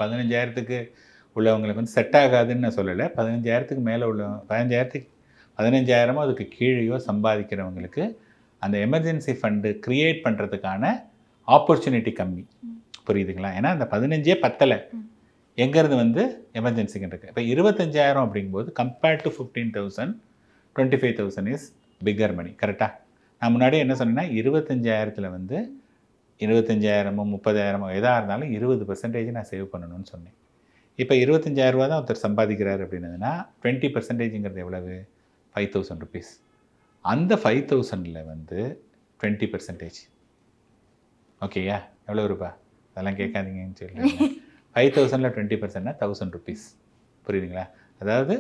15,000க்கு உள்ளவங்களுக்கு வந்து செட் ஆகாதுன்னு நான் சொல்லல. 15,000க்கு மேல உள்ள 15,000மோ அதுக்கு கீழயோ சம்பாதிக்கிறவங்களுக்கு, அந்த எமர்ஜென்சி ஃபண்ட் கிரியேட் பண்றதுக்கான ஆப்பர்ச்சுனிட்டி கம்மி. புரியுதுங்களா? ஏன்னா அந்த 15 பத்தல. எங்கேருந்து வந்து எமர்ஜென்சிக்கு இருக்கு. இப்ப 25,000 அப்படிங்கும்போது compared to 15,000, 25,000 is bigger money. கரெக்ட்டா? நான் முன்னாடியே என்ன சொன்னேன்னா, 25,000த்துல வந்து 25,000மோ, 30,000மோ எதா இருந்தாலும் 20% நான் சேவ் பண்ணணும்னு சொன்னேன். இப்ப ரூ. 25,000 தான் ஒருத்தர் சம்பாதிக்கிறாரு அப்படின்னதுன்னா, 20%ங்கிறது எவ்வளவு? ₹5,000. அந்த 5,000ல வந்து 20% ஓகேயா? எவ்வளவு ரூபா? அதெல்லாம் கேட்காதீங்கன்னு சொல்றேன். 5,000ல 20%னா ₹1,000. புரியுதுங்களா? அதாவது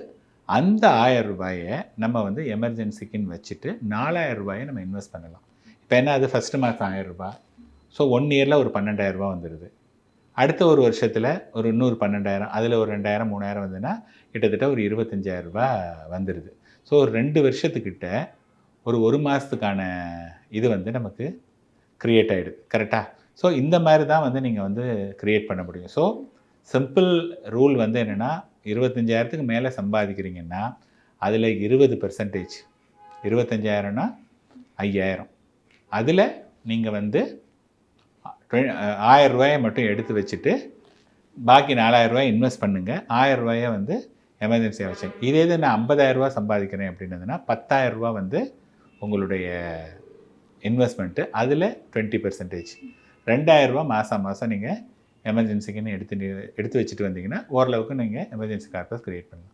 அந்த ரூ. 1,000 நம்ம வந்து எமர்ஜென்சிக்குன்னு வச்சுட்டு ரூ. 4,000 நம்ம இன்வெஸ்ட் பண்ணலாம். இப்ப என்ன அது ஃபர்ஸ்ட் மாசம் ரூ. 1,000. ஸோ 1 இயர்ல ஒரு ₹12,000 வந்துருது. அடுத்த ஒரு வருஷத்துல ஒரு இன்னொரு 12,000 அதுல ஒரு 2,000, 3,000 வந்ததுன்னா, கிட்டத்தட்ட ஒரு ₹25,000 வந்துருது. ஸோ ஒரு 2 வருஷத்துக்கிட்ட ஒரு 1 மாசத்துக்கான இது வந்து நமக்கு கிரியேட் ஆயிடுது. கரெக்ட்டா? ஸோ இந்த மாரி தான் வந்து நீங்க வந்து கிரியேட் பண்ண முடியும். ஸோ சிம்பிள் ரூல் வந்து என்னன்னா, 25,000க்கு மேல சம்பாதிக்கிறீங்கன்னா, அதுல 20% 25,000னா 5,000 அதுல நீங்க வந்து ₹1,000 மட்டும் எடுத்து வச்சுட்டு, பாக்கி ₹4,000 இன்வெஸ்ட் பண்ணுங்க. ₹1,000 வந்து எமர்ஜென்சியா வச்சுங்க. இதே இது நான் ₹50,000 சம்பாதிக்கிறேன் அப்படின்னதுன்னா, ₹10,000 வந்து உங்களுடைய இன்வெஸ்ட்மென்ட். அதுல 20% ₹2,000 மாசம் மாசம் நீங்க எமர்ஜென்சிக்குன்னு எடுத்து வச்சுட்டு வந்தீங்கன்னா, ஓரளவுக்கு நீங்க எமர்ஜென்சி கார்பஸ் கிரியேட் பண்ணலாம்.